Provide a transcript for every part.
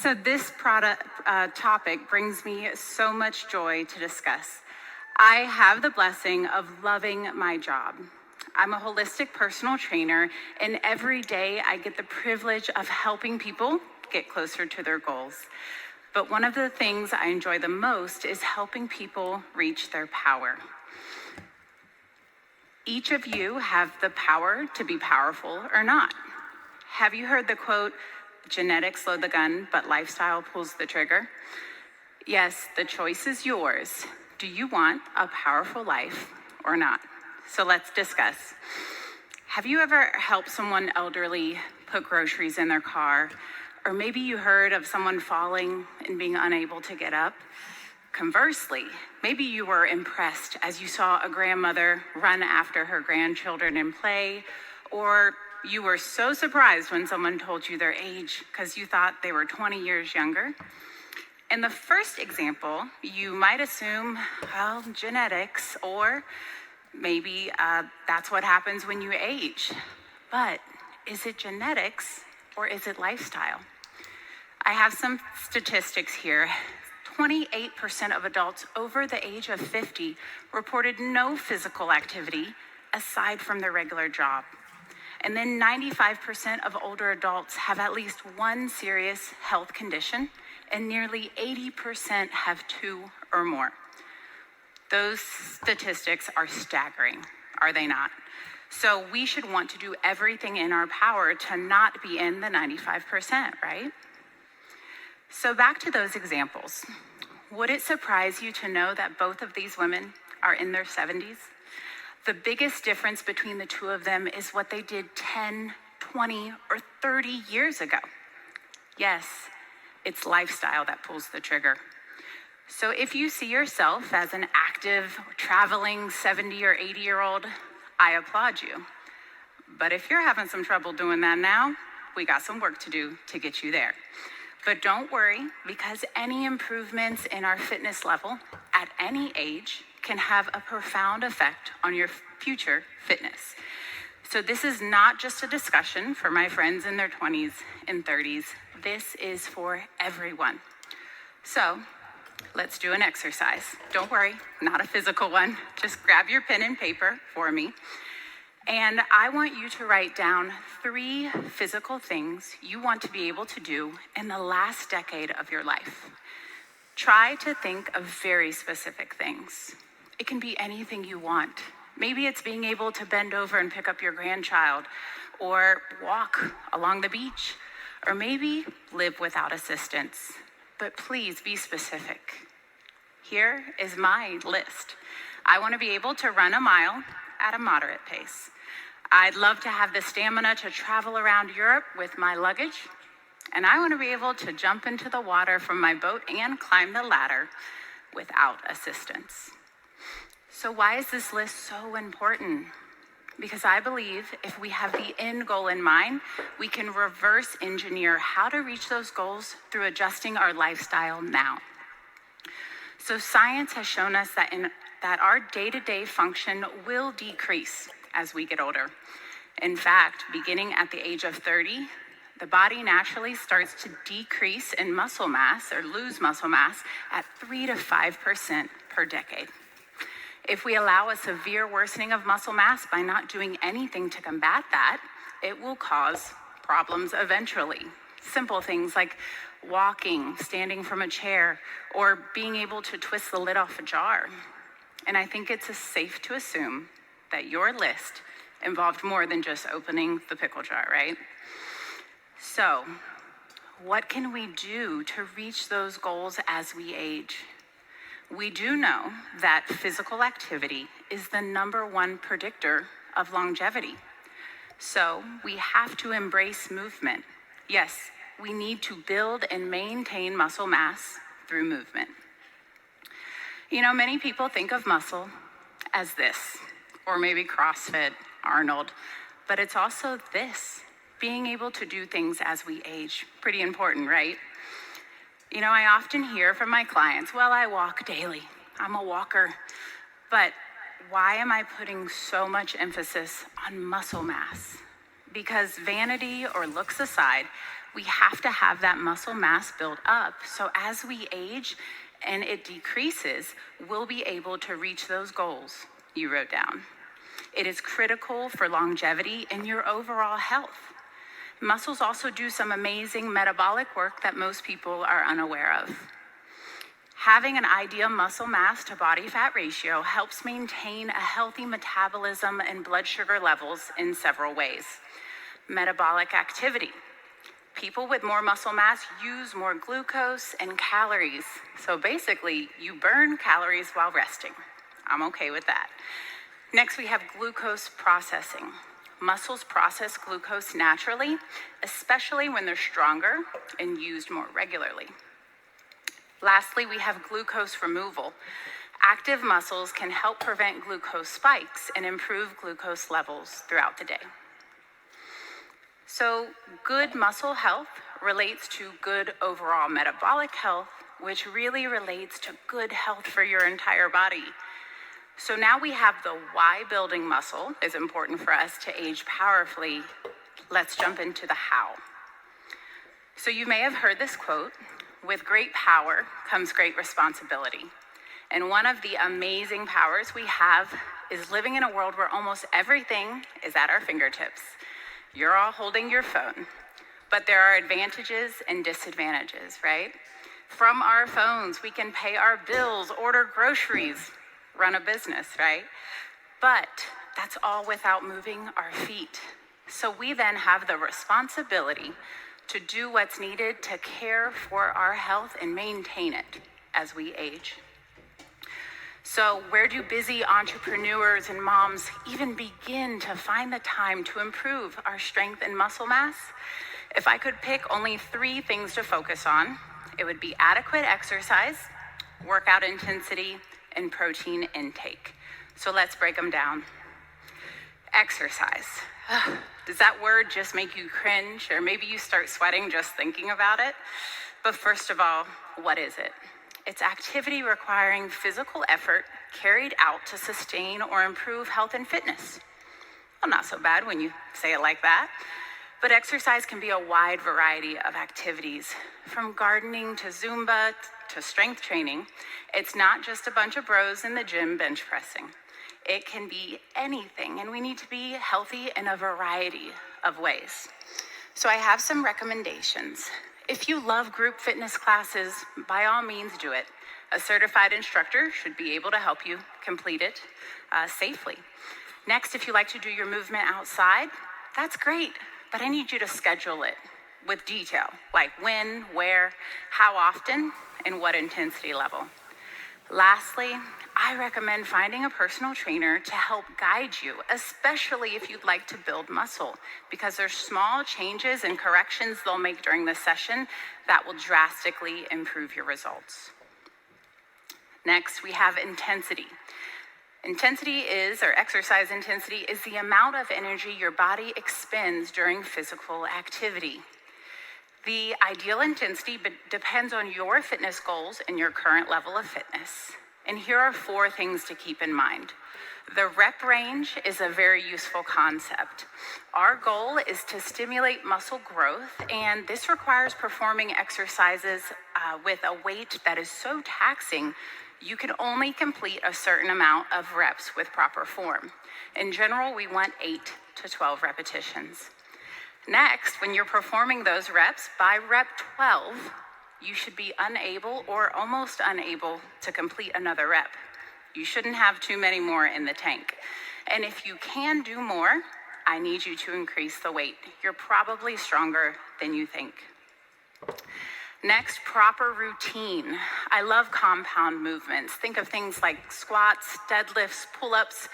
So this topic brings me so much joy to discuss. I have the blessing of loving my job. I'm a holistic personal trainer, and every day I get the privilege of helping people get closer to their goals. But one of the things I enjoy the most is helping people reach their power. Each of you have the power to be powerful or not. Have you heard the quote, "Genetics load the gun, but lifestyle pulls the trigger"? Yes, the choice is yours. Do you want a powerful life or not? So let's discuss. Have you ever helped someone elderly put groceries in their car? Or maybe you heard of someone falling and being unable to get up? Conversely, maybe you were impressed as you saw a grandmother run after her grandchildren in play, or you were so surprised when someone told you their age because you thought they were 20 years younger. In the first example, you might assume, well, genetics, or maybe that's what happens when you age. But is it genetics or is it lifestyle? I have some statistics here. 28% of adults over the age of 50 reported no physical activity aside from their regular job. And then 95% of older adults have at least one serious health condition, and nearly 80% have two or more. Those statistics are staggering, are they not? So we should want to do everything in our power to not be in the 95%, right? So back to those examples. Would it surprise you to know that both of these women are in their 70s? The biggest difference between the two of them is what they did 10, 20, or 30 years ago. Yes, it's lifestyle that pulls the trigger. So if you see yourself as an active, traveling 70 or 80-year-old, I applaud you. But if you're having some trouble doing that now, we got some work to do to get you there. But don't worry, because any improvements in our fitness level at any age can have a profound effect on your future fitness. So this is not just a discussion for my friends in their 20s and 30s. This is for everyone. So let's do an exercise. Don't worry, not a physical one. Just grab your pen and paper for me. And I want you to write down 3 physical things you want to be able to do in the last decade of your life. Try to think of very specific things. It can be anything you want. Maybe it's being able to bend over and pick up your grandchild, or walk along the beach, or maybe live without assistance. But please be specific. Here is my list. I want to be able to run a mile at a moderate pace. I'd love to have the stamina to travel around Europe with my luggage. And I want to be able to jump into the water from my boat and climb the ladder without assistance. So why is this list so important? Because I believe if we have the end goal in mind, we can reverse engineer how to reach those goals through adjusting our lifestyle now. So science has shown us that our day-to-day function will decrease as we get older. In fact, beginning at the age of 30, the body naturally starts to decrease in muscle mass or lose muscle mass at 3 to 5% per decade. If we allow a severe worsening of muscle mass by not doing anything to combat that, it will cause problems eventually. Simple things like walking, standing from a chair, or being able to twist the lid off a jar. And I think it's safe to assume that your list involved more than just opening the pickle jar, right? So, what can we do to reach those goals as we age? We do know that physical activity is the #1 predictor of longevity. So, we have to embrace movement. Yes, we need to build and maintain muscle mass through movement. You know, many people think of muscle as this, or maybe CrossFit, Arnold, but it's also this, being able to do things as we age. Pretty important, right? You know, I often hear from my clients, well, I walk daily. I'm a walker. But why am I putting so much emphasis on muscle mass? because vanity or looks aside, we have to have that muscle mass build up. So as we age and it decreases, we'll be able to reach those goals you wrote down. It is critical for longevity and your overall health. Muscles also do some amazing metabolic work that most people are unaware of. Having an ideal muscle mass to body fat ratio helps maintain a healthy metabolism and blood sugar levels in several ways. Metabolic activity. People with more muscle mass use more glucose and calories. So basically, you burn calories while resting. I'm okay with that. Next, we have glucose processing. Muscles process glucose naturally, especially when they're stronger and used more regularly. Lastly, we have glucose removal. Active muscles can help prevent glucose spikes and improve glucose levels throughout the day. So good muscle health relates to good overall metabolic health, which really relates to good health for your entire body. So now we have the why building muscle is important for us to age powerfully. Let's jump into the how. So you may have heard this quote, with great power comes great responsibility. And one of the amazing powers we have is living in a world where almost everything is at our fingertips. You're all holding your phone, but there are advantages and disadvantages, right? From our phones, we can pay our bills, order groceries, run a business, right? But that's all without moving our feet. So we then have the responsibility to do what's needed to care for our health and maintain it as we age. So where do busy entrepreneurs and moms even begin to find the time to improve our strength and muscle mass? If I could pick only 3 things to focus on, it would be adequate exercise, workout intensity, and protein intake. So let's break them down. Exercise. Does that word just make you cringe, or maybe you start sweating just thinking about it? But first of all, what is it? It's activity requiring physical effort carried out to sustain or improve health and fitness. Well, not so bad when you say it like that. But exercise can be a wide variety of activities, from gardening to Zumba to strength training. It's not just a bunch of bros in the gym bench pressing. It can be anything, and we need to be healthy in a variety of ways. So I have some recommendations. If you love group fitness classes, by all means do it. A certified instructor should be able to help you complete it safely. Next, if you like to do your movement outside, that's great, but I need you to schedule it with detail, like when, where, how often, and what intensity level. Lastly, I recommend finding a personal trainer to help guide you, especially if you'd like to build muscle, because there's small changes and corrections they'll make during the session that will drastically improve your results. Next, we have intensity. Exercise intensity is the amount of energy your body expends during physical activity. The ideal intensity depends on your fitness goals and your current level of fitness. And here are 4 things to keep in mind. The rep range is a very useful concept. Our goal is to stimulate muscle growth, and this requires performing exercises with a weight that is so taxing, you can only complete a certain amount of reps with proper form. In general, we want 8 to 12 repetitions. Next, when you're performing those reps, by rep 12, you should be unable or almost unable to complete another rep. You shouldn't have too many more in the tank. And if you can do more, I need you to increase the weight. You're probably stronger than you think. Next, proper routine. I love compound movements. Think of things like squats, deadlifts, pull-ups.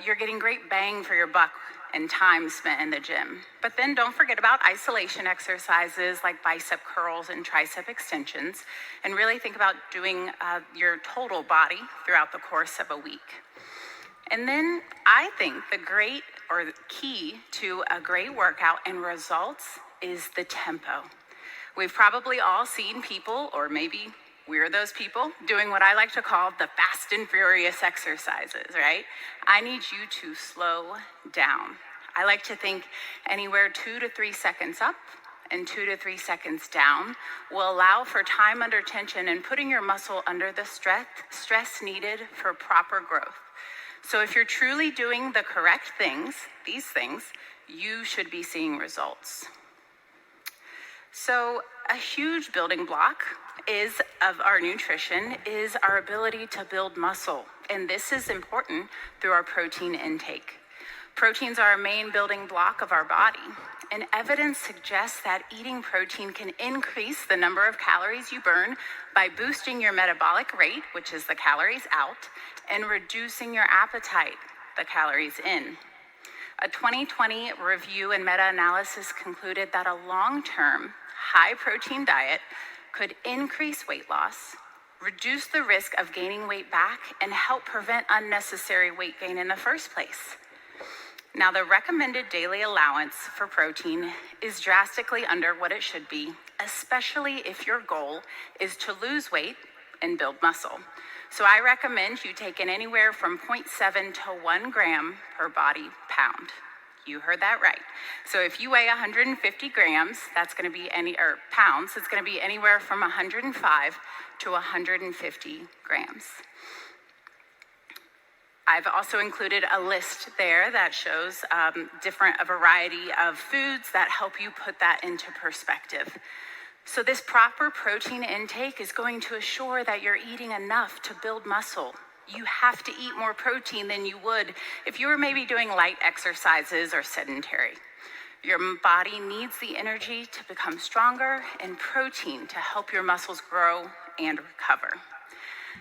You're getting great bang for your buck and time spent in the gym. But then don't forget about isolation exercises like bicep curls and tricep extensions, and really think about doing your total body throughout the course of a week. And then I think the key to a great workout and results is the tempo. We've probably all seen people, or maybe we're those people, doing what I like to call the fast and furious exercises, right? I need you to slow down. I like to think anywhere 2 to 3 seconds up and 2 to 3 seconds down will allow for time under tension and putting your muscle under the stress needed for proper growth. So if you're truly doing the correct things, these things, you should be seeing results. So a huge building block of our nutrition is our ability to build muscle. And this is important through our protein intake. Proteins are a main building block of our body. And evidence suggests that eating protein can increase the number of calories you burn by boosting your metabolic rate, which is the calories out, and reducing your appetite, the calories in. A 2020 review and meta-analysis concluded that a long-term, high-protein diet could increase weight loss, reduce the risk of gaining weight back, and help prevent unnecessary weight gain in the first place. Now, the recommended daily allowance for protein is drastically under what it should be, especially if your goal is to lose weight and build muscle. So I recommend you take in anywhere from 0.7 to 1 gram per body pound. You heard that right. So if you weigh 150 grams, that's going to be pounds, it's going to be anywhere from 105 to 150 grams. I've also included a list there that shows a variety of foods that help you put that into perspective. So this proper protein intake is going to assure that you're eating enough to build muscle. You have to eat more protein than you would if you were maybe doing light exercises or sedentary. Your body needs the energy to become stronger and protein to help your muscles grow and recover.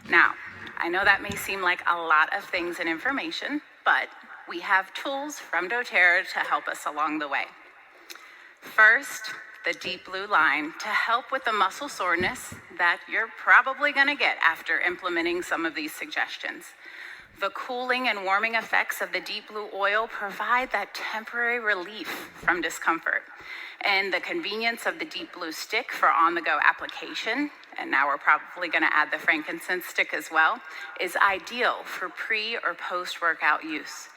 Now, I know that may seem like a lot of things and information, but we have tools from doTERRA to help us along the way. First, the deep blue line to help with the muscle soreness that you're probably going to get after implementing some of these suggestions. The cooling and warming effects of the deep blue oil provide that temporary relief from discomfort. And the convenience of the deep blue stick for on-the-go application, and now we're probably going to add the frankincense stick as well, is ideal for pre or post-workout use.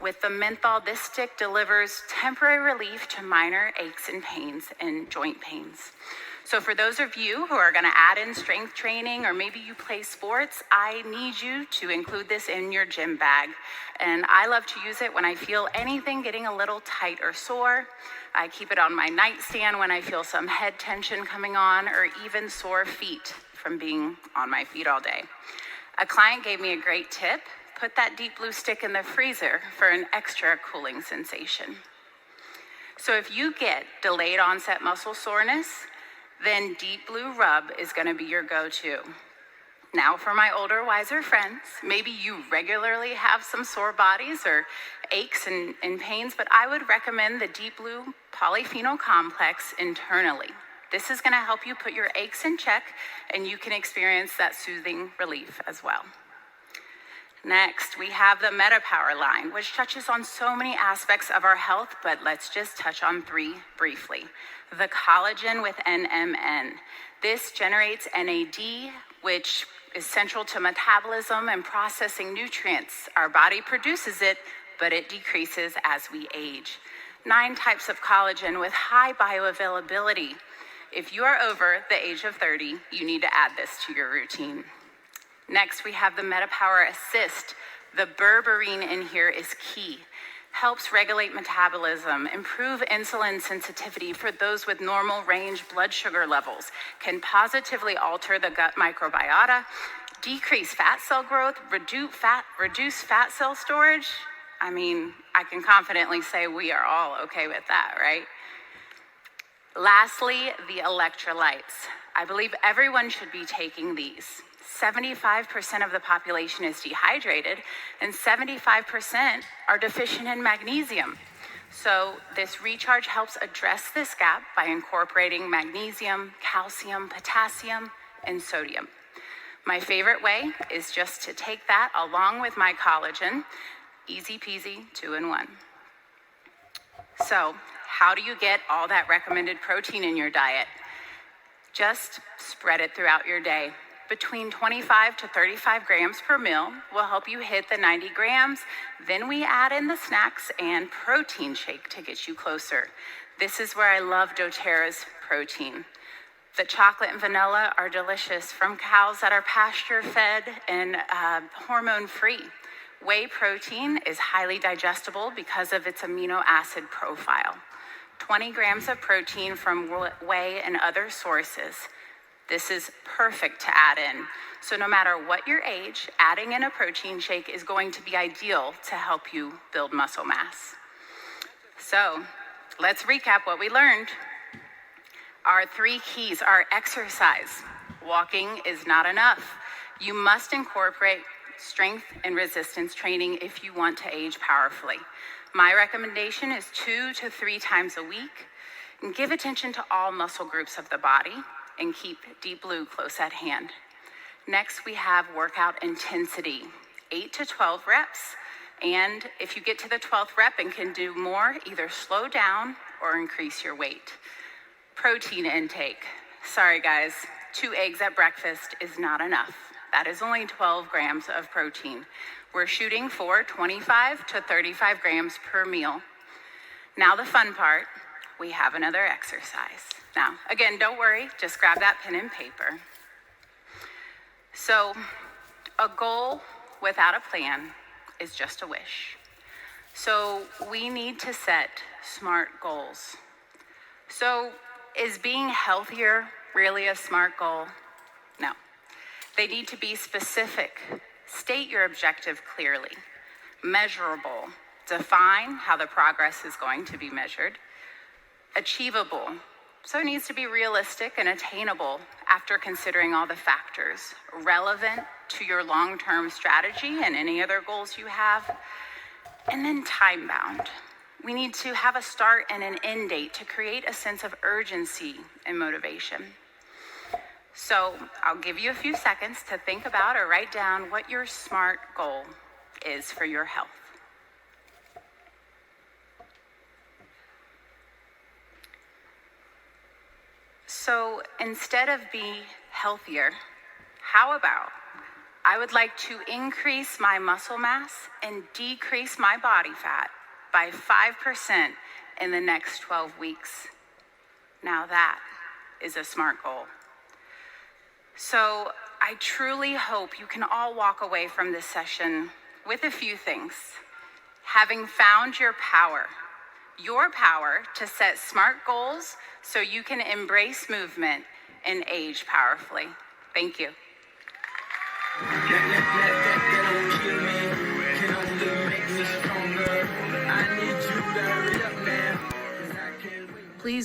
With the menthol, this stick delivers temporary relief to minor aches and pains and joint pains. So for those of you who are going to add in strength training, or maybe you play sports, I need you to include this in your gym bag. And I love to use it when I feel anything getting a little tight or sore. I keep it on my nightstand when I feel some head tension coming on, or even sore feet from being on my feet all day. A client gave me a great tip. Put that deep blue stick in the freezer for an extra cooling sensation. So if you get delayed onset muscle soreness, then deep blue rub is going to be your go-to. Now, for my older, wiser friends, maybe you regularly have some sore bodies or aches and pains, but I would recommend the deep blue polyphenol complex internally. This is going to help you put your aches in check, and you can experience that soothing relief as well. Next, we have the MetaPower line, which touches on so many aspects of our health, but let's just touch on 3 briefly. The collagen with NMN. This generates NAD, which is central to metabolism and processing nutrients. Our body produces it, but it decreases as we age. 9 types of collagen with high bioavailability. If you are over the age of 30, you need to add this to your routine. Next, we have the MetaPower Assist. The berberine in here is key. Helps regulate metabolism, improve insulin sensitivity for those with normal range blood sugar levels, can positively alter the gut microbiota, decrease fat cell growth, reduce fat cell storage. I mean, I can confidently say we are all okay with that, right? Lastly, the electrolytes. I believe everyone should be taking these. 75% of the population is dehydrated, and 75% are deficient in magnesium. So this recharge helps address this gap by incorporating magnesium, calcium, potassium, and sodium. My favorite way is just to take that along with my collagen. Easy peasy, 2-in-1. So how do you get all that recommended protein in your diet? Just spread it throughout your day. Between 25 to 35 grams per meal will help you hit the 90 grams. Then we add in the snacks and protein shake to get you closer. This is where I love doTERRA's protein. The chocolate and vanilla are delicious from cows that are pasture fed and hormone-free. Whey protein is highly digestible because of its amino acid profile. 20 grams of protein from whey and other sources. This is perfect to add in. So no matter what your age, adding in a protein shake is going to be ideal to help you build muscle mass. So let's recap what we learned. Our 3 keys are exercise. Walking is not enough. You must incorporate strength and resistance training if you want to age powerfully. My recommendation is 2 to 3 times a week. And give attention to all muscle groups of the body and keep Deep Blue close at hand. Next, we have workout intensity, 8 to 12 reps. And if you get to the 12th rep and can do more, either slow down or increase your weight. Protein intake. Sorry guys, 2 eggs at breakfast is not enough. That is only 12 grams of protein. We're shooting for 25 to 35 grams per meal. Now the fun part, we have another exercise. Now, again, don't worry, just grab that pen and paper. So, a goal without a plan is just a wish. So we need to set SMART goals. So is being healthier really a SMART goal? No. They need to be specific. State your objective clearly. Measurable. Define how the progress is going to be measured. Achievable. So it needs to be realistic and attainable after considering all the factors. Relevant to your long-term strategy and any other goals you have. And then time-bound. We need to have a start and an end date to create a sense of urgency and motivation. So I'll give you a few seconds to think about or write down what your SMART goal is for your health. So instead of be healthier, how about I would like to increase my muscle mass and decrease my body fat by 5% in the next 12 weeks. Now that is a SMART goal. So I truly hope you can all walk away from this session with a few things. Having found your power to set SMART goals so you can embrace movement and age powerfully. Thank you. Please